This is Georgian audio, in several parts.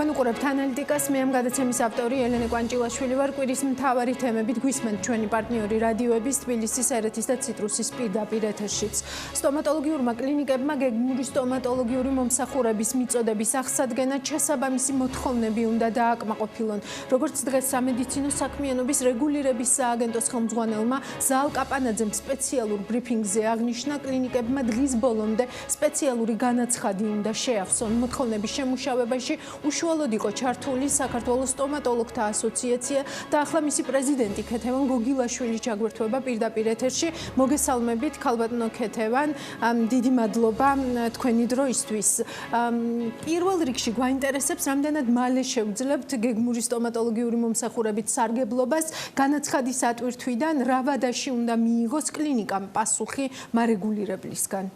თქვენ უყურებთ ანალიტიკას, მე ამ გადაცემის ავტორი ელენე კვანჭილაშვილი ვარ. კვირის მთავარი თემებით გვისმენთ ჩვენი პარტნიორი რადიოების, თბილისის, ერეთის და ციტრუსის პირდაპირ ეთერშიც. სტომატოლოგიურმა კლინიკებმა გეგმური სტომატოლოგიური მომსახურების მიწოდების აღსადგენად შესაბამისი მოთხოვნები უნდა დააკმაყოფილონ. როგორც დღეს სამედიცინო საქმიანობის რეგულირების სააგენტოს ხელმძღვანელმა ზალ კაპანაძემ სპეციალურ ბრიფინგზე აღნიშნა, კლინიკებმა დღის ბოლომდე სპეციალური განაცხადი უნდა შეავსონ. მოთხოვნების შემუშავებაში უშუალოდ იყო ჩართული საქართველოს სტომატოლოგთა ასოციაცია და ახლა მისი პრეზიდენტი ქეთევან გოგილაშვილი ჩაგვერთვება პირდაპირ ეთერში. მოგესალმებით, ქალბატონო ქეთევან, დიდი მადლობა თქვენი დროისთვის. პირველ რიგში გვაინტერესებს, რამდენად მალე შევძლებთ გეგმური სტომატოლოგიური მომსახურებით სარგებლობას, განაცხადის ატვირთვიდან რა ვადაში უნდა მიიღოს კლინიკამ პასუხი მარეგულირებლისგან.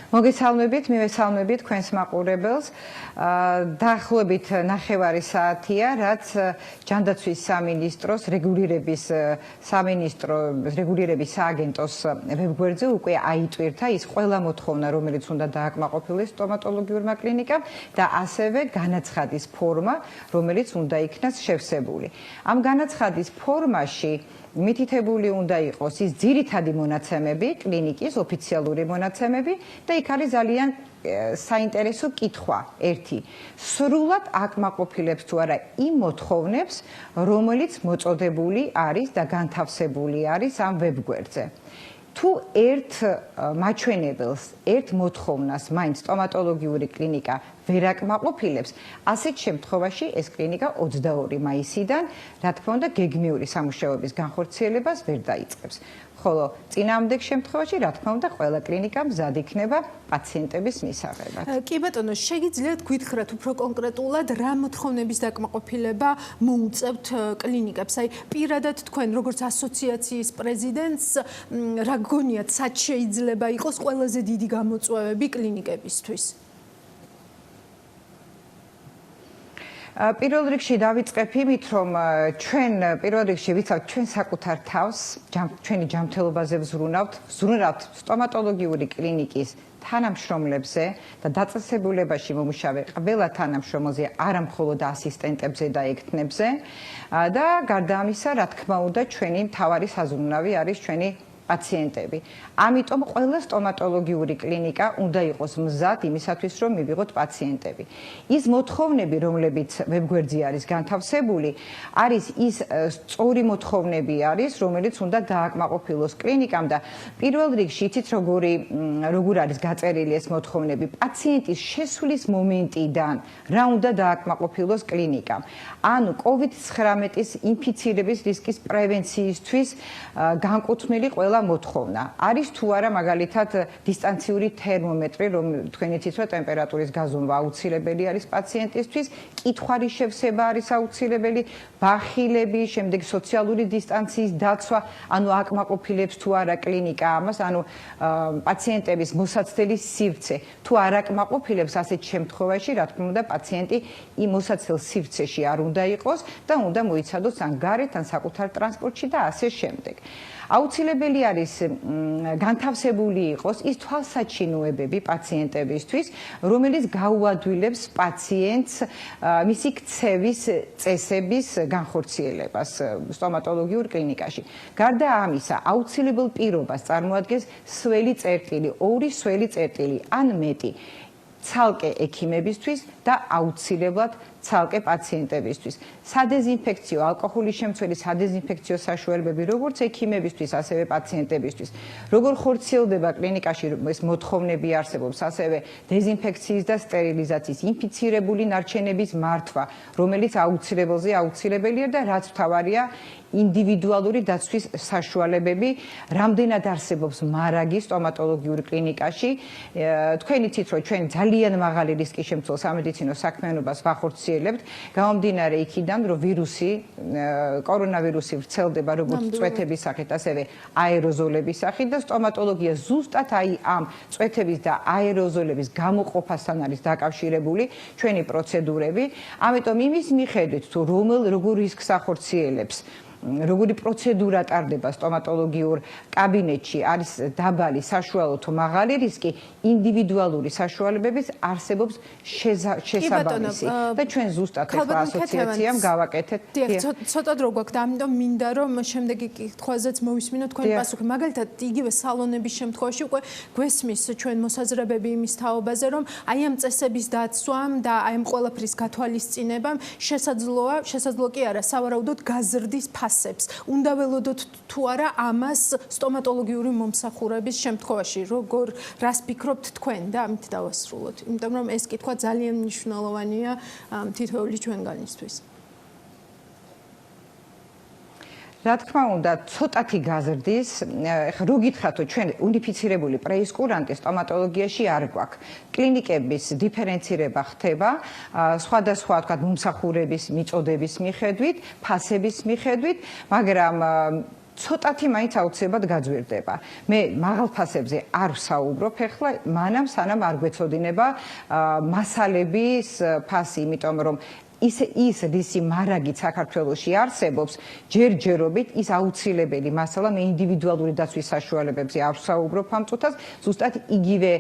მოგესალმებით, მივესალმებით თქვენს მაყურებელს. დაახლოებით 9 საათია, რაც ჯანდაცვის სამინისტროს რეგულირების სააგენტოს ვებგვერდზე უკვე აიტვირთა ის ყველა მოთხოვნა, რომელიც უნდა დააკმაყოფილოს სტომატოლოგიურმა კლინიკამ და ასევე განაცხადის ფორმა, რომელიც უნდა იქნას შევსებული. ამ განაცხადის ფორმაში მითითებული უნდა იყოს ის ძირითადი მონაცემები, კლინიკის ოფიციალური მონაცემები და იქ არის ძალიან საინტერესო კითხვა. ერთი, სრულად აკმაყოფილებს თუ არა იმ მოთხოვნებს, რომელიც მოწოდებული არის და განთავსებული არის ამ ვებგვერდზე. თუ ერთ მაჩვენებელს, ერთ მოთხოვნას მაინც სტომატოლოგიური კლინიკა ვერ აკმაყოფილებს, ასეთ შემთხვევაში ეს კლინიკა 22 მაისიდან, რა თქმა უნდა, გეგმიური სამუშაოების განხორციელებას ვერ დაიწყებს. ხოლო წინააღმდეგ შემთხვევაში, რა თქმა უნდა, ყველა კლინიკა მზად იქნება პაციენტების მისაღებად. კი ბატონო, შეგიძლიათ გითხრათ უფრო კონკრეტულად, რა მოთხოვნების დაკმაყოფილება მოუწევთ კლინიკებს? აი, პირადად თქვენ, როგორც ასოციაციის პრეზიდენტს, რა გგონიათ, სად შეიძლება იყოს ყველაზე დიდი გამოწვევები კლინიკებისთვის? პირველ რიგში დავიწყებ იმით, რომ ჩვენ პირველ რიგში ვიცავთ ჩვენ საკუთარ თავს, ჩვენი ჯანმრთელობაზე ვზრუნავთ სტომატოლოგიური კლინიკის თანამშრომლებზე და დაწესებულებაში მომუშავე ყველა თანამშრომელზე, არა მხოლოდ ასისტენტებზე და ექთნებზე და გარდა ამისა, რა თქმა უნდა, ჩვენი მთავარი საზრუნავი არის ჩვენი პაციენტები. ამიტომ ყველა სტომატოლოგიური კლინიკა უნდა იყოს მზად იმისათვის, რომ მივიღოთ პაციენტები. ის მოთხოვნები, რომლებიც ვებგვერდზე არის განთავსებული, არის ის სწორი მოთხოვნები არის, რომელიც უნდა დააკმაყოფილოს კლინიკამ და პირველ რიგში იცით როგორ არის გაწერილი ეს მოთხოვნები, პაციენტის შესვლის მომენტიდან რა უნდა დააკმაყოფილოს კლინიკამ. ანუ COVID-19-ის ინფიცირების რისკის პრევენციისთვის განკუთვნილი ყველა მოთხოვნა. არის თუ არა მაგალითად დისტანციური თერმომეტრი, რომ თქვენ იცით, რომ ტემპერატურის გაზომვა აუცილებელი არის პაციენტისთვის, კითხვარის შევსება არის აუცილებელი, ბახილები, შემდეგ სოციალური დისტანციის დაცვა, ანუ აკმაყოფილებს თუ არა კლინიკა ამას, ანუ პაციენტების მოსაცდელი სივრცე თუ არ აკმაყოფილებს, ასეთ შემთხვევაში, რა თქმა უნდა, პაციენტი იმ მოსაცდელ სივრცეში არ უნდა იყოს და უნდა მოიცადოს ან გარეთ, ან საკუთარ ტრანსპორტში და ასე შემდეგ. აუცილებელი არის განთავსებული იყოს ის თვალსაჩინოებები პაციენტებისთვის, რომელიც გაუადვილებს პაციენტს მისი ქცევის წესების განხორციელებას სტომატოლოგიურ კლინიკაში. გარდა ამისა, აუცილებელ პირობას წარმოადგენს სველი წერტილი, 2 სველი წერტილი ან მეტი ცალკე ექიმებისთვის და აუცილებლად ცალკე პაციენტებისთვის. სადეზინფექციო, ალკოჰოლის შემცველი სადეზინფექციო საშუალებები, როგორც ექიმებისთვის, ასევე პაციენტებისთვის. როგორ ხორციელდება კლინიკაში ეს მოთხოვნები არსებობს, ასევე დეზინფექციის და სტერილიზაციის, ინფიცირებული ნარჩენების მართვა, რომელიც აუცილებელია და რაც მთავარია, ინდივიდუალური დაცვის საშუალებები, რამდენად არსებობს მარაგი სტომატოლოგიურ კლინიკაში. თქვენ იცით, რომ ჩვენ ძალიან მაღალი რისკის შემცველ სამედიცინო საქმიანობას ვახორციელებთ, გამომდინარე იქიდან, რომ კორონავირუსი ვრცელდება როგორც წვეთების სახით, ასევე აეროზოლების სახით და სტომატოლოგია ზუსტად აი ამ წვეთების და აეროზოლების გამოყოფასთან არის დაკავშირებული ჩვენი პროცედურები. ამიტომ იმის მიხედვით, თუ როგორ რისკს ახორციელებს როგორი პროცედურა ტარდება სტომატოლოგიურ კაბინეტში, არის დაბალი, საშუალო თუ მაღალი რისკი, ინდივიდუალური საშუალებების არსებობს შესაბამისი და ჩვენ ზუსტად ახლა ასოციაციამ გავაკეთეთ. ცოტა დრო გვაქვს და ამიტომ მინდა რომ შემდეგი კითხვაზეც მოვისმინოთ თქვენი პასუხი. მაგალითად, იგივე სალონების შემთხვევაში უკვე გვესმის ჩვენ მოსაზრებები იმის თაობაზე, რომ აი ამ წესების დაცვამ და აი ამ ყველაფრის გათვალისწინებამ შესაძლოა კი არა, სავარაუდოდ გაზრდის ფასებს. უნდა ველოდოთ თუ არა ამას სტომატოლოგიური მომსახურების შემთხვევაში, რას ფიქრობთ თქვენ და ამით დავასრულოთ. იმიტომ რომ ეს კითხვა ძალიან მნიშვნელოვანია თითოეული ჩვენგანისთვის. რა თქმა უნდა, ცოტათი გაზრდის, რო გითხრათ, ჩვენ უნიფიცირებული პრეისკურანტი სტომატოლოგიაში არ გვაქვს. კლინიკების დიფერენცირება ხდება სხვადასხვა, თქვა, მომსახურების მიწოდების მიხედვით, ფასების მიხედვით, მაგრამ ცოტათი მაინც აუცილებლად გაძვირდება. მე მაღალ ფასებზე არ ვსაუბრობ ახლა, მანამ სანამ არ გვეცოდინება მასალების ფასი, იმიტომ რომ ის რისი მარაგით საქართველოში არსებობს, ჯერჯერობით ის აუცილებელი მასალა, მე ინდივიდუალური დაცვის საშუალებებზე არ ვსაუბრობ ამ წუთას, ზუსტად იგივე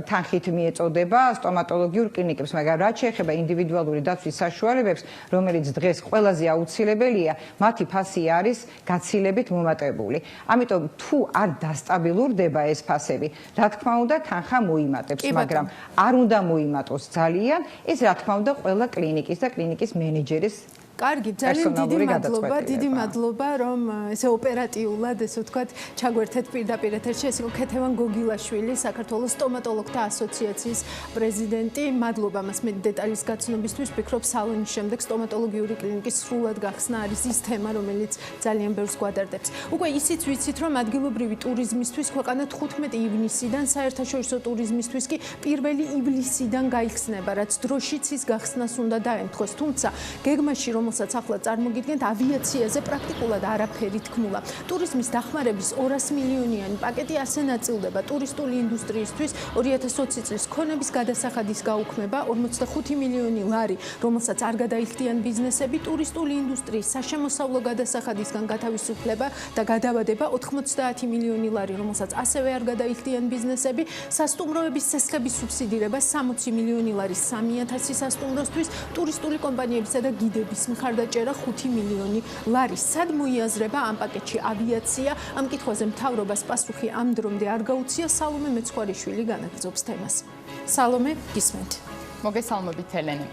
თანხით მიეწოდება სტომატოლოგიურ კლინიკებს, მაგრამ რაც შეეხება ინდივიდუალური დაცვის საშუალებებს, რომელიც დღეს ყველაზე აუცილებელია, მათი ფასი არის გაცილებით მომატებული. ამიტომ თუ არ დასტაბილურდება ეს ფასები, რა თქმა უნდა, თანხა მოიმატებს, მაგრამ არ უნდა მოიმატოს ძალიან, ეს რა თქმა უნდა ყველა კლინიკის და კლინიკის მენეჯერის კარგი, ძალიან დიდი მადლობა, რომ ესე ოპერატიულად, ესე ვთქვათ, ჩაგვერთეთ პირდაპირ ეთერში. ეს იყო ქეთევან გოგილაშვილი, საქართველოს სტომატოლოგთა ასოციაციის პრეზიდენტი. მადლობა მას მე დეტალის გაცნობისთვის. ვფიქრობ, სალონის შემდეგ სტომატოლოგიური კლინიკის სრულად გახსნა არის ის თემა, რომელიც ძალიან ბევრს გვადარდებს. უკვე ისიც ვიცით, რომ ადგილობრივი ტურიზმისთვის ქვეყანა 15 ივნისიდან, საერთაშორისო ტურიზმისთვის კი 1 ივლისიდან გაიხსნება, რაც დროშიც ის გახსნას უნდა დაემთხოს. თუმცა გეგმაში რომელსაც ახლა წარმოგიდგენთ, ავიაციაზე პრაქტიკულად არაფერი თქმულა. ტურიზმის დახმარების 200 მილიონიანი პაკეტი ასე ნაწილდება ტურისტული ინდუსტრიისთვის 2020 წლის ქონების გადასახადის გაუქმება 45 მილიონი ლარი, რომელსაც არ გადაიხდიან ბიზნესები, ტურისტული ინდუსტრიის საშემოსავლო გადასახადისგან გათავისუფლება და გადავადება 90 მილიონი ლარი, რომელსაც ასევე არ გადაიხდიან ბიზნესები, სასტუმროების ცესხების სუბსიდირება 60 მილიონი ლარი 3000 სასტუმროსთვის, ტურისტული კომპანიებისა და გიდების მხარდაჭერა 5 მილიონი ლარი. სად მოიაზრება ამ პაკეტში ავიაცია? ამ კითხვაზე მთავრობას პასუხი ამ დრომდე არ გაუცია. სალომე მეცხვარიშვილი განაგრძობს თემას. სალომე, გისმენთ. მოგესალმებით ელენე.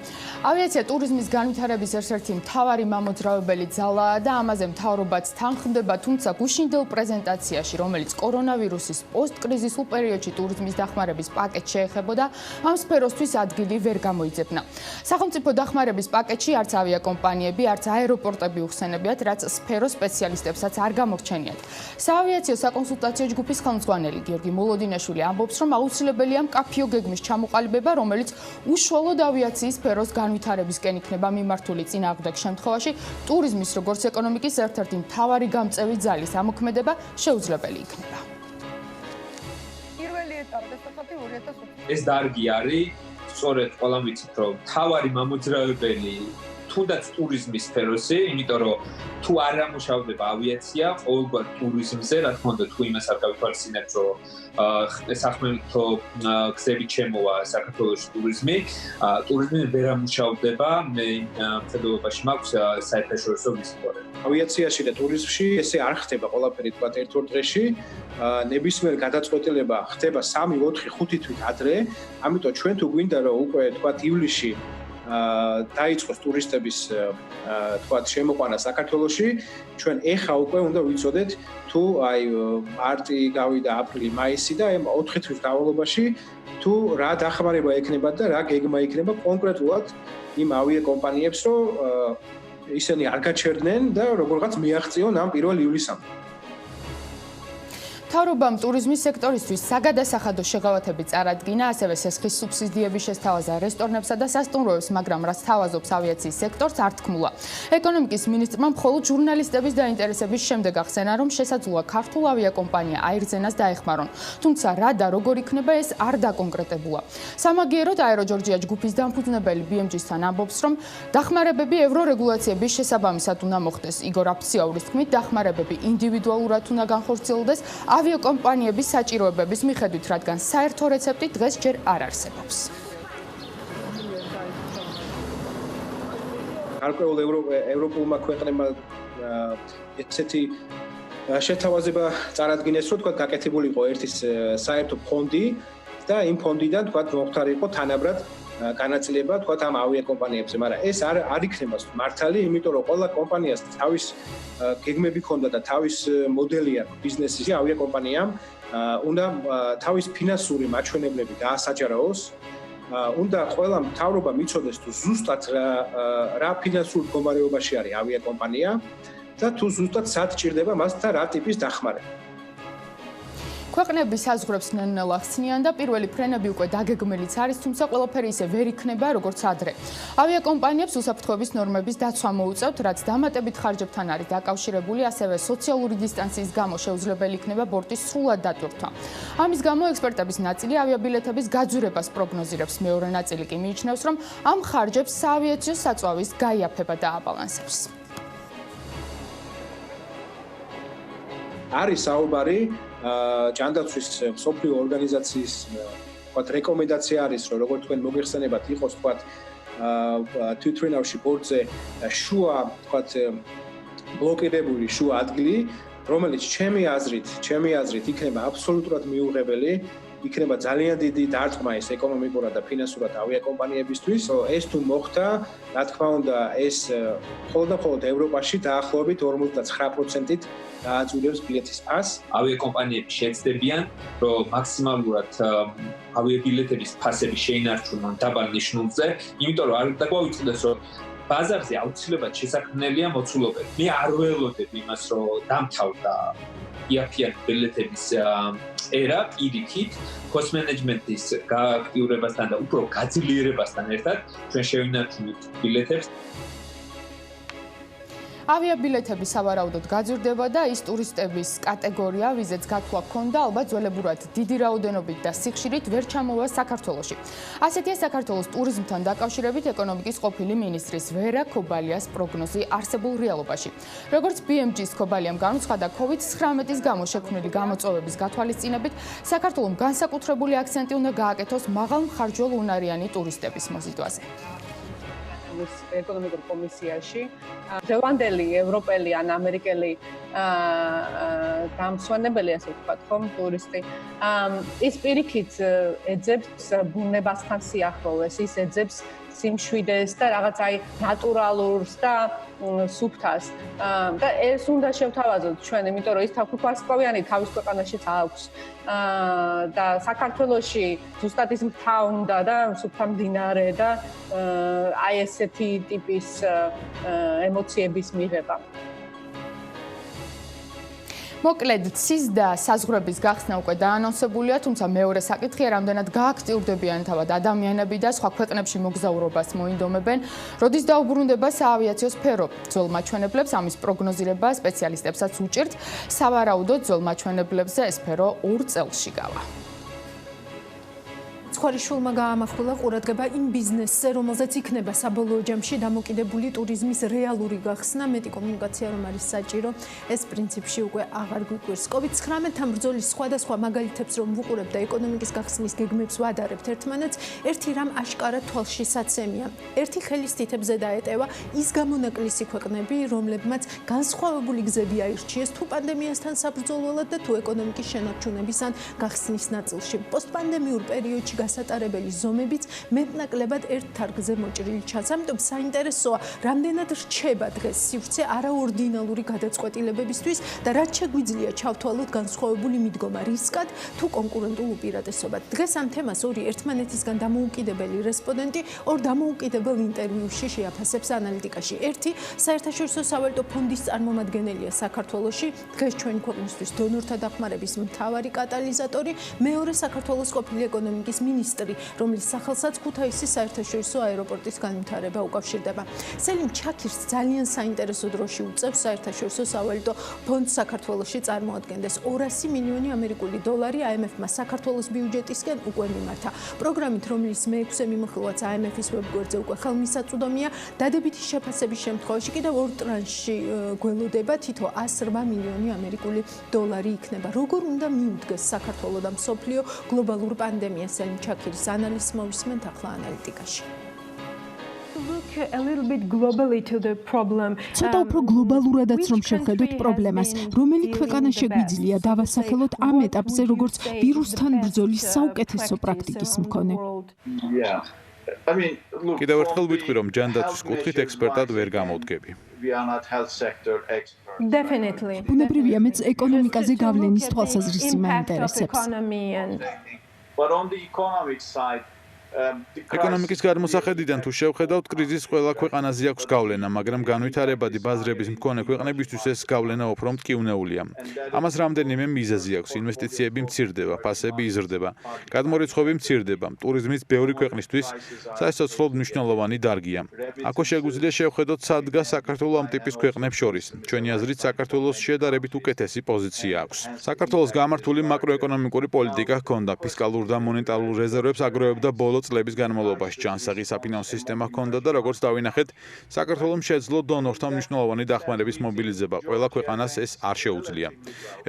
ავიაცია ტურიზმის განვითარების ერთ-ერთი მთავარი მამოძრავებელი ძალაა და ამაზე მთავრობაც თანხმდება, თუმცა გუშინდელ პრეზენტაციაში, რომელიც კორონავირუსის პოსტკრიზისულ პერიოდში ტურიზმის დახმარების პაკეტს შეეხებოდა, ამ სფეროსთვის ადგილი ვერ გამოიძებნა. სახელმწიფო დახმარების პაკეტში არც ავიაკომპანიები, არც აეროპორტები უხსენებიათ, რაც სფეროს სპეციალისტებსაც არ გამორჩენიათ. საავიაციო საკონსულტაციო ჯგუფის ხელმძღვანელი გიორგი მოლოდინაშვილი ამბობს, რომ აუცილებელია მკაფიო გეგმის ჩამოყალიბება, რომელიც უშუალოდ ავიაციის სფეროს განვითარებისკენ იქნება მიმართული წინააღმდეგ შემთხვევაში ტურიზმის როგორც ეკონომიკის ერთ-ერთი მთავარი გამწევი ძალის ამოქმედება შეუძლებელი იქნება. პირველი ეტაპი დასახათი 2020. ეს დარგი არის, სწორედ ყველამ ვიცით, რომ მთავარი მამოძრავებელი თუნდაც ტურიზმის სფეროზე, იმიტომ რომ თუ არ ამუშავდება ავიაცია, ყოველგვარ ტურიზმზე, რა თქმა უნდა, თუ იმას არ გავითვალისწინებთ, რომ სახმელეთო გზებით შემოვა საქართველოში ტურიზმი ვერ ამუშავდება, მე მხედველობაში მაქვს საერთაშორისო ვიზიტორები. ავიაციაში და ტურიზმში ესე არ ხდება ყველაფერი თქვა ერთ-ორ დღეში, ნებისმიერ გადაწყვეტილება ხდება 3, 4, 5 თვით ადრე, ამიტომ ჩვენ თუ გვინდა რომ უკვე თქვა ივლისში დაიწყოს ტურისტების თქვა შემოყვანა საქართველოში, ჩვენ ეხა უკვე უნდა ვიცოდეთ თუ აი მარტი გავიდა, აპრილი, მაისი და 4 თვის განმავლობაში თუ რა დახმარება ექნება და რა გეგმა იქნება კონკრეტულად იმ ავიაკომპანიებს, რომ ისინი არ გაჩერდნენ და როგორღაც მიაღწიონ ამ 1 ივლისამდე. მთავრობამ ტურიზმის სექტორისთვის საგადასახადო შეღავათები წარადგინა, ასევე სესხის სუბსიდიების შესთავაზა რესტორნებსა და სასტუმროებს, მაგრამ რაც თავაზობს ავიაციის სექტორს არ თქმულა. ეკონომიკის მინისტრმა მხოლოდ ჟურნალისტების დაინტერესების შემდეგ ახსენა, რომ შესაძლოა ქართულ ავიაკომპანია აირზენას დაეხმარონ. თუმცა რა და როგორ იქნება ეს არ დაკონკრეტებულა. სამაგიეროდ აეროჯორჯია ჯგუფის დამფუძნებელი BMG-სთან ამბობს, რომ დახმარებები ევრორეგულაციების შესაბამისად უნდა მოხდეს. იგორ აფციაურის თქმით, დახმარებები ინდივიდუალურად უნდა განხორციელდეს ავიაკომპანიების საჭიროებების მიხედვით, რადგან საერთო რეცეპტი დღეს ჯერ არ არსებობს. გარკვეულ ევროპულმა ქვეყნებმა ესეთი შეთავაზება წარადგინეს, რომ თქვა გაკეთებული იყო ერთი საერთო ფონდი და იმ ფონდიდან თქვა მოხდარი იყო თანაბრად განაწილება თქვა ამ ავიაკომპანიებზე, მაგრამ ეს არ იქნება მართალი, იმიტომ რომ ყველა კომპანიას თავის გეგმები ქონდა და თავის მოდელი აქვს ბიზნესის ავიაკომპანიამ უნდა თავის ფინანსური მაჩვენებლები დაასაჯაროოს, უნდა ყველა მთავრობამ იცოდეს თუ ზუსტად რა ფინანსურ მდგომარეობაში არის ავიაკომპანია და თუ ზუსტად სად ჭირდება მას და რა ტიპის დახმარება. ქვეყნები საზღვრებს ნელ-ნელა ხსნიან და პირველი ფრენები უკვე დაგეგმილიც არის, თუმცა ყველაფერი ისე ვერ იქნება, როგორც ადრე. ავიაკომპანიებს უსაფრთხოების ნორმების დაცვა მოუწევთ, რაც დამატებით ხარჯებთან არის დაკავშირებული, ასევე სოციალური დისტანციის გამო შეუძლებელი იქნება ბორტის სრულად დატვირთვა. ამის გამო ექსპერტების ნაწილი ავიაბილეთების გაძვირებას პროგნოზირებს, მეორე ნაწილი კი მიიჩნევს, რომ ამ ხარჯებს საავიაციო საწვავის გაიაფება დააბალანსებს. არის საუბარი ჯანდაცვის მსოფლიო ორგანიზაციის რეკომენდაცია არის, რომ როგორც თქვენ მოგეხსენებათ, იყოს თქვა თვითმფრინავში ბორტზე შუა თქვა ბლოკირებული შუა ადგილი, რომელიც ჩემი აზრით იქნება აბსოლუტურად მიუღებელი, იქნება ძალიან დიდი დარტყმა ეს ეკონომიკურად და ფინანსურად ავიაკომპანიებისთვის. ეს თუ მოხდა, რა თქმა უნდა, ეს მხოლოდ ევროპაში დაახლოებით 59%-ით დააძვირებს ბილეთის ფასს. ავიაკომპანიები შეცდებიან, რომ მაქსიმალურად ავიაბილეთების ფასები შეინარჩუნონ დაბალ ნიშნულზე, იმიტომ რომ არ დაგვაუწყდეს, რომ ბაზარზე აუცილებლად შესაქმნელია მოცულობები. მე არ ველოდებ იმას, რომ დამთავრდა იაფიან ბილეთების ერა პირიქით cost management-ის გააქტიურებასთან და უფრო გაძლიერებასთან ერთად ჩვენ შევინარჩუნოთ ბილეთებს. ავიაბილეთები სავარაუდოდ გაძვირდება და ის ტურისტების კატეგორია, ვიზეც გათვლა ჰქონდა, ალბათ ძველებურად დიდი რაოდენობით და სიხშირით ვერ ჩამოვა საქართველოში. ასეთია საქართველოს ტურიზმთან დაკავშირებით ეკონომიკის ყოფილი მინისტრის ვერა ქობალიას პროგნოზი არსებულ რეალობაში. როგორც BMG-ს ქობალიამ განუცხადა, COVID-19-ის გამო შექმნილი გამოწვევების გათვალისწინებით, საქართველოს განსაკუთრებული აქცენტი უნდა გააკეთოს მაღალმხარჯველ უნარიანი ტურისტების მოზიდვაზე. ეკონომიკურ კომისიაში დღევანდელი ევროპელი ან ამერიკელი გამსვენებელი, ასე ვთქვათ, ხომ, ტურისტი ის პირიქით ეძებს ბუნებასთან სიახლოვეს, ის ეძებს სიმშვიდეს და რაღაც აი ნატურალურს და სუფთას და ეს უნდა შევთავაზოთ ჩვენ, იმიტომ რომ ის თვითვარსკვლავიანი თავის ქვეყანაშიც აქვს და საქართველოში ზუსტად ის მთა უნდა და სუფთა მდინარე და აი ესეთი ტიპის ემოციების მიღება. მოკლედ, ცის და საზღვრების გახსნა უკვე დაანონსებულია, თუმცა მეორე საკითხია, რამდენად გააქტიურდებიან თავად ადამიანები და სხვა ქვეყნებში მოგზაურობას მოინდომებენ, როდის დაუბრუნდება საავიაციო სფერო. ძველ მაჩვენებლებს ამის პროგნოზირება სპეციალისტებსაც უჭირთ, სავარაუდოდ ძველ მაჩვენებლებზე ეს სფერო 2 წელში გავა. ცხვარიშვილმა გაამახვილა ყურადღება იმ ბიზნესზე, რომელზეც იქნება საბოლოო ჯამში დამოკიდებული ტურიზმის რეალური გახსნა, მეტი კომუნიკაცია რომ არის საჭირო, ეს პრინციპში უკვე აღარ გვიკვირს. COVID-19-თან ბრძოლის სხვადასხვა მაგალითებს რომ ვუყურებ და ეკონომიკის გახსნის გეგმებს ვადარებთ ერთმანეთს, ერთი რამ აშკარად თვალში საცემია. ერთი ხელის თითებზე დაეტევა ის გამონაკლისი ქვეყნები, რომლებმაც განსხვავებული გზები აირჩიეს თუ პანდემიასთან საბრძოლველად და თუ ეკონომიკის შენარჩუნების ან გახსნის ნაწილში. პოსტპანდემიურ პერიოდში გასატარებელი ზომებიც მეტნაკლებად ერთ თარგზე მოჭრილი ჩანს. ამიტომ საინტერესოა, რამდენად რჩება დღეს სივრცე არაორდინალური გადაწყვეტილებებისთვის და რაც შეგვიძლია ჩავთვალოთ განსხვავებული მიდგომა რისკად თუ კონკურენტულ უპირატესობად. დღეს ამ თემას ორი ერთმანეთისგან დამოუკიდებელი რესპონდენტი ორ დამოუკიდებელ ინტერვიუში შეაფასებს ანალიტიკაში. ერთი საერთაშორისო სავალუტო ფონდის წარმომადგენელია საქართველოში, დღეს ჩვენი ქვეყნისთვის დონორთა დახმარების მთავარი კატალიზატორი, მეორე საქართველოს ყოფილი ეკონომიკის მინისტრი, რომლის სახელსაც ქუთაისის საერთაშორისო აეროპორტის განვითარება უკავშირდება. სელიმ ჩაქირს ძალიან საინტერესო დროში უწევს საერთაშორისო სავალუტო ფონდს საქართველოში წარმოადგენდეს 200 მილიონი ამერიკული დოლარი IMF-მა საქართველოს ბიუჯეტისკენ უკვე მიმართა. პროგრამით, რომლის მე-6 მიმოხილვაც IMF-ის ვებგვერდზე უკვე ხელმისაწვდომია, დადებითი შეფასების შემთხვევაში კიდევ ორ ტრანშში გველოდება თითო 108 მილიონი ამერიკული დოლარი იქნება. როგორ უნდა მიუდგეს საქართველოს და მსოფლიო გლობალურ პანდემიას? სელიმ ჩაქირის ანალიზს მოვისმენთ ახლა ანალიტიკაში. ცოტა უფრო გლობალურადაც რომ შევხედოთ პრობლემას, რომელი ქვეყანა შეგვიძლია დავასახელოთ ამ ეტაპზე როგორც ვირუსთან ბრძოლის საუკეთესო პრაქტიკის მქონე. კიდევ ერთხელ ვიტყვი, რომ ჯანდაცვის კუთხით ექსპერტად ვერ გამოვდგები. ბუნებრივია, მეც ეკონომიკაზე გავლენის თვალსაზრისი მაინტერესებს. ეკონომიკის გადმოსახედიდან თუ შევხედავთ, კრიზისს ყველა ქვეყანაზე აქვს გავლენა, მაგრამ განვითარებადი ბაზრების მქონე ქვეყნებისთვის ეს გავლენა უფრო მტკივნეულია. ამას რამდენიმე მიზეზი აქვს: ინვესტიციები მცირდება, ფასები იზრდება, გადმორიცხვები მცირდება, ტურიზმის ბევრი ქვეყნისთვის სასიცოცხლოდ მნიშვნელოვანი დარგია. აქ შეგვიძლია შევხედოთ, სად დგას საქართველოს ამ ტიპის ქვეყნებს შორის. ჩვენი აზრით, საქართველოს შედარებით უკეთესი პოზიცია აქვს. საქართველოს გამართული მაკროეკონომიკური პოლიტიკა ჰქონდა, ფისკალურ და მონეტარულ რეზერვებს აგროვებდა ბოლო წლების განმავლობაში, ჯანსაღი საფინანსო სისტემა ჰქონდა და როგორც დავინახეთ, საქართველოს შეძლო დონორთა მნიშვნელოვანი დახმარების მობილიზება. ყველა ქვეყანას ეს არ შეუძლია.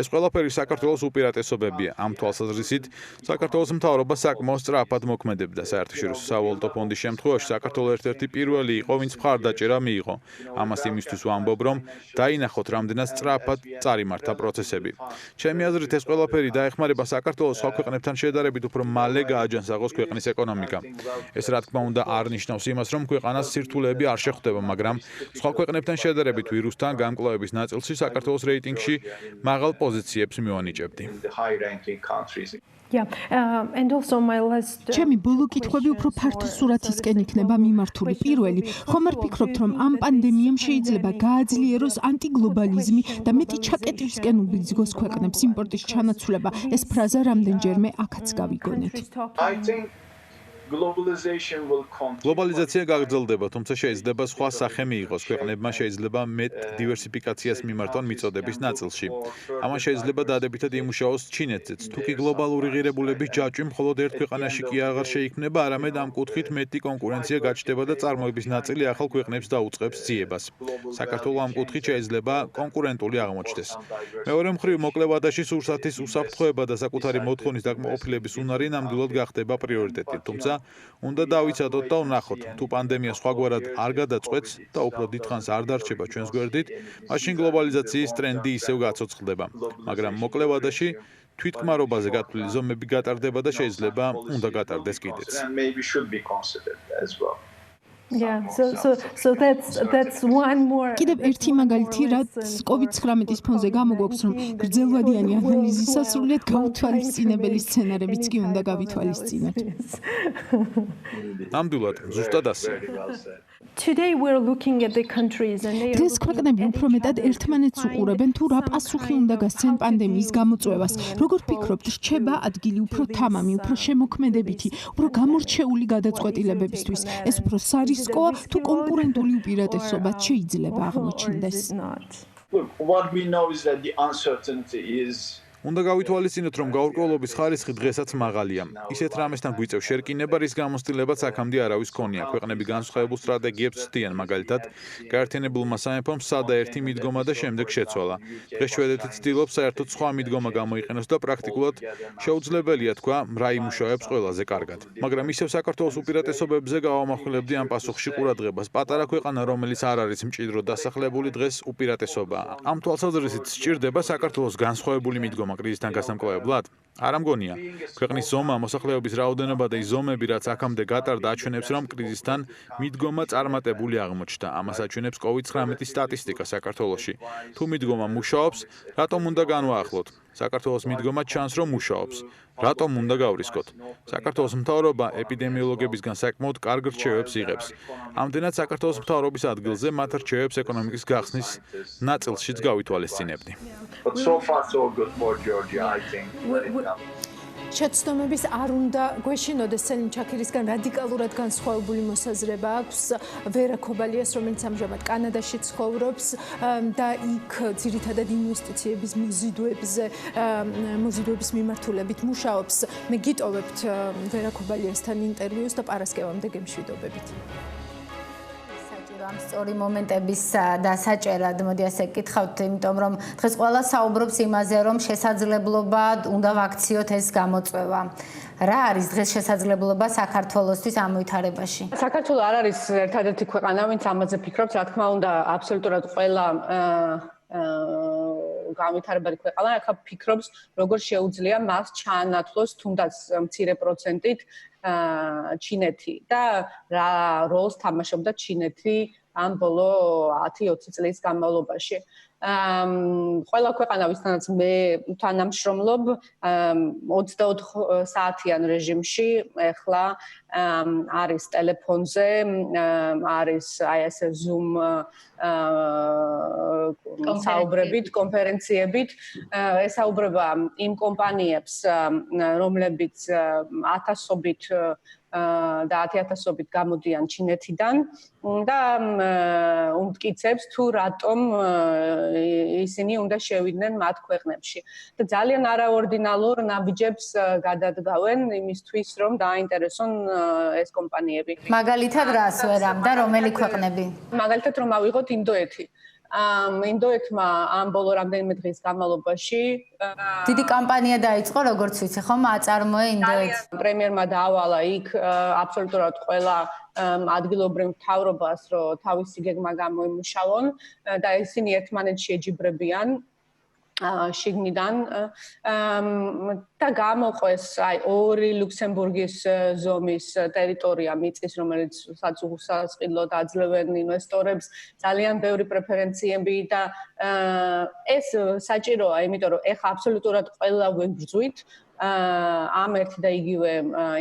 ეს ყველაფერი საქართველოს უპირატესობებია. ამ თვალსაზრისით, საქართველოს მთავრობა საკმაოდ სწრაფად მოქმედებდა. საერთაშორისო სავალუტო ფონდის შემთხვევაში საქართველოს ერთ-ერთი პირველი იყო, ვინც მხარდაჭერა მიიღო. ამას იმისთვის ვამბობ, რომ დაინახოთ, რამდენად სწრაფად წარიმართა პროცესები. ჩემი აზრით, ეს ყველაფერი დაეხმარება საქართველოს სხვა ქვეყნებთან შედარებით უფრო მალე გააჯანსაღოს ქვეყნის ეკონომიკა. ეს რა თქმა უნდა არ ნიშნავს იმას, რომ ქვეყანას სირთულეები არ შეხვდება, მაგრამ სხვა ქვეყნებთან შედარებით ვირუსთან გამკლავების ნაწილში საქართველოს რეიტინგში მაღალ პოზიციებს მივანიჭებდი. ჩემი ბოლო კითხვები უფრო ფართო სურათისკენ იქნება მიმართული. პირველი, ხომ არ ფიქრობთ, რომ ამ პანდემიამ შეიძლება გააძლიეროს ანტიგლობალიზმი და მეტი ჩაკეტვისკენ უბიძგოს ქვეყნებს იმპორტის ჩანაცვლება? ეს ფრაზა რამდენჯერმე აქაც გავიგონეთ. გლობალიზაცია გაგრძელდება, თუმცა შეიძლება სხვა სახე მიიღოს. ქვეყნებმა შეიძლება მეტ დივერსიფიკაციას მიმართონ მიწოდების ნაწილში. ამან შეიძლება დადებითად იმუშაოს ჩინეთზეც. თუკი გლობალური ღირებულების ჯაჭვი მხოლოდ ერთ ქვეყანაში კი აღარ შეიქმნება, არამედ ამ კუთხით მეტი კონკურენცია გაჩნდება და წარმოების ნაწილი ახალ ქვეყნებს დაუწყებს ძიებას. საქართველოს ამ კუთხით შეიძლება კონკურენტული აღმოჩნდეს. მეორე მხრივ, მოკლევადაში სურსათის უსაფრთხოება და საკუთარი მოთხოვნის დაკმაყოფილების უნარი ნამდვილად გახდება პრიორიტეტი. თუმცა უნდა დავიცადოთ და ვნახოთ, თუ პანდემია სხვაგვარად არ გადაწყვეტს და უფრო დიდხანს არ დარჩება ჩვენს გვერდით, მაშინ გლობალიზაციის ტრენდი ისევ გაცოცხლდება. მაგრამ მოკლევადაში თვითკმარობაზე გათვლილი ზომები გატარდება და შეიძლება უნდა გატარდეს კიდეც. კიდევ ერთი მაგალითი, რაც COVID-19-ის ფონზე გამოგვაქვს, რომ გრძელვადიანი ანალიზის სასრულიად გაუთვალისწინებელი სცენარებიც კი უნდა გავითვალისწინოთ. ნამდვილად, ზუსტად ასე. დღეს ქვეყნები უფრო მეტად ერთმანეთს უყურებენ, თუ რა პასუხი უნდა გასცენ პანდემიის გამოწვევას. როგორ ფიქრობთ, რჩება ადგილი უფრო თამამი, უფრო შემოქმედებითი, უფრო გამორჩეული გადაწყვეტილებებისთვის? ეს უფრო სარისკოა, თუ კონკურენტული უპირატესობაც შეიძლება აღმოჩნდეს? უნდა გავითვალისწინოთ, რომ გაურკვევლობის ხარისხი დღესაც მაღალია. ისეთ რამესთან გვიწევს შერკინება, რის გამოსtildeებაც აქამდე არავის ქონია. ქვეყნები განსხვავებულ სტრატეგიებს ცდიან, მაგალითად, გაერთიანებულმა სამეფომ სადა ერთი მიდგომა და შემდეგ შეცვალა. დღეს შვედეთი ცდილობს საერთოდ სხვა მიდგომა გამოიყენოს და პრაქტიკულად შეუძლებელია თქვა, რა იმუშავებს ყველაზე კარგად. მაგრამ ისევ საქართველოს უპირატესობებზე გავამახვილებდი ამ პასუხში ყურადღებას. პატარა ქვეყანა, რომელიც არ არის მჭიდროდ დასახლებული, დღეს უპირატესობაა. ამ თვალსაზრისით სჭირდება საქართველოს განსხვავებული მიდგომა. მიდგომა კრიზისთან გასამკლავებლად? არ ამგონია. ქვეყნის ზომა, მოსახლეობის რაოდენობა და ის ზომები, რაც აქამდე გატარდა, აჩვენებს, რომ კრიზისთან მიდგომა წარმატებული აღმოჩნდა. ამას აჩვენებს COVID-19 სტატისტიკა საქართველოში. თუ მიდგომა მუშაობს, რატომ უნდა განვაახლოთ? საქართველოს მიდგომა ჩანს, რომ მუშაობს. რატომ უნდა გავრისკოთ? საქართველოს მთავრობა ეპიდემიოლოგებისგან საკმაოდ კარგ რჩევებს იღებს. ამდენად საქართველოს მთავრობის ადგილზე მათ რჩევებს ეკონომიკის გახსნის ნაწილშიც გავითვალისწინებდი. შეცდომების არ უნდა გვეშინოდეს სელიმ ჩაქირისგან რადიკალურად განსხვავებული მოსაზრება აქვს ვერა ქობალიას, რომელიც ამჟამად კანადაში ცხოვრობს და იქ ძირითადად ინვესტიციების მოზიდვების მიმართულებით მუშაობს. მე გიტოვებთ ვერა ქობალიასთან ინტერვიუს და პარასკევამდე გემშვიდობებით. ამ სწორი მომენტების დასაჭერად მოდი ასე გკითხავთ, იმიტომ რომ დღეს ყველა საუბრობს იმაზე, რომ შესაძლებლობა უნდა ვაქციოთ ეს გამოწვევა. რა არის დღეს შესაძლებლობა საქართველოსთვის ამ ვითარებაში? საქართველოს არ არის ერთადერთი ქვეყანა, ვინც ამაზე ფიქრობს, რა თქმა უნდა, აბსოლუტურად ყველა განვითარებადი ქვეყანა ახლა ფიქრობს, როგორ შეუძლია მას ჩაანაცვლოს თუნდაც მცირე პროცენტით ჩინეთი და რა როლს თამაშობდა ჩინეთი ამ ბოლო 10-20 წლის განმავლობაში. ყველა ქვეყანა ვისთანაც მე თანამშრომლობ 24 საათიან რეჟიმში ახლა არის ტელეფონზე, არის აი ესე Zoom საუბრებით, კონფერენციებით, ესაუბრება იმ კომპანიებს, რომლებიც ათასობით და 10,000-ობით გამოდიან ჩინეთიდან და უმტკიცებს თუ რატომ ისინი უნდა შევიდნენ მათ ქვეყნებში. და ძალიან არაორდინალურ ნაბიჯებს გადადგავენ იმისთვის, რომ დააინტერესონ ეს კომპანიები. მაგალითად რას ვერამ და რომელი ქვეყნები? მაგალითად რომ ავიღოთ ინდოეთი. ინდოეთმა ამ ბოლო რამდენიმე დღის განმავლობაში დიდი კამპანია დაიწყო, როგორც ვიცი, ხომ აწარმოე ინდოეთს. პრემიერმა დაავალა იქ აბსოლუტურად ყველა ადგილობრივ მთავრობას, რომ თავისი გეგმა გამოიმუშაონ და ისინი ერთმანეთში ეჯიბრებიან შიგნიდან და გამოყვეს აი ორი ლუქსემბურგის ზომის ტერიტორია მიწის, რომელიც საწუხო-სასყიდლოდ აძლევენ ინვესტორებს, ძალიან ბევრი პრეფერენციები და ეს საჭიროა, იმიტომ რომ ეხლა აბსოლუტურად ყველა ვებრძვით ამ ერთ და იგივე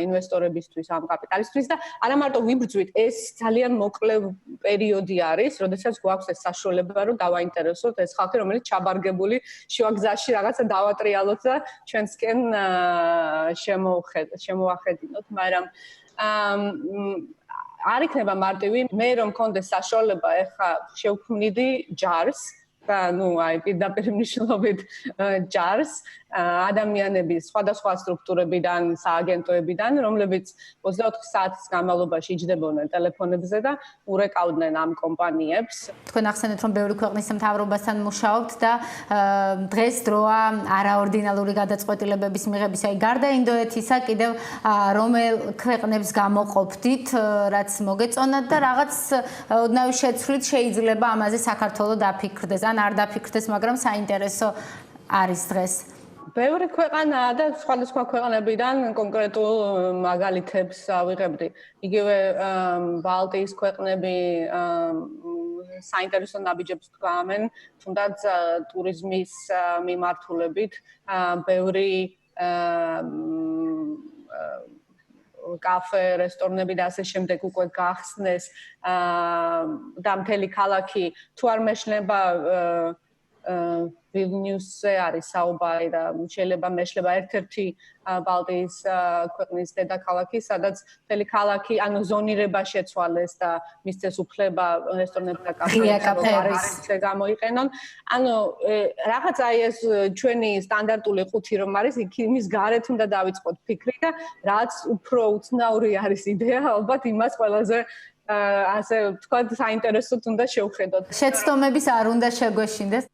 ინვესტორებისთვის, ამ კაპიტალისტვის და არა მარტო ვიბრძვით, ეს ძალიან მოკლე პერიოდი არის, როდესაც გვაქვს ეს საშუალება, რომ დავაინტერესოთ ეს ხალხი, რომელიც ჩაბარგებული შუაგზაში რაღაცა დავატრიალოთ და ჩვენსკენ შემოვახედინოთ, მაგრამ არ იქნება მარტივი, მე რომ მქონდეს საშუალება, ეხლა შევქმნიდი ჯარს და აი პირდაპირ მნიშვნელობით ჯარს ადამიანების სხვადასხვა სტრუქტურებიდან, სააგენტოებიდან, რომლებიც 24 საათის განმავლობაში იჯდებოდნენ ტელეფონებზე და ურეკავდნენ ამ კომპანიებს. თქვენ ახსენეთ, რომ ბევრი ქვეყნის მთავრობასთან მუშაობთ და დღეს დროა არაორდინალური გადაწყვეტილებების მიღების. აი გარდა ინდოეთისა, კიდევ რომელ ქვეყნებს გამოყოფდით, რაც მოგეწონათ და რაღაც ოდნავ შეცვლით შეიძლება ამაზე საქართველოს დაფიქრდეს. ან არ დაფიქრდეს, მაგრამ საინტერესო არის დღეს. ბევრი ქვეყანაა და სხვადასხვა ქვეყნებიდან კონკრეტულ მაგალითებს ავიღებდი. იგივე ბალტიის ქვეყნები საინტერესო ნაბიჯებს დგამენ, თუნდაც ტურიზმის მიმართულებით, ბევრი კაფე, რესტორნები და ასე შემდეგ უკვე გახსნეს და მთელი ქალაქი თუ არ მეშლება ვილნიუსზე არის საუბარი და შეიძლება მეშლება ერთ-ერთი ბალტიის ქვეყნის დედაქალაქი, სადაც მთელი ქალაქი, ანუ ზონირება შეცვალეს და მისცეს უფლება რესტორნებს და კაფეებს გამოიყენონ. ანუ რაღაც აი ეს ჩვენი სტანდარტული ყუთი რომ არის, იმის გარეთ უნდა დავიწყოთ ფიქრი და რაც უფრო უცნაური არის იდეა, ალბათ იმას ყველაზე ასე ვთქვათ, საინტერესოდ უნდა შევხედოთ. შეცდომების არ უნდა შეგვეშინდეს.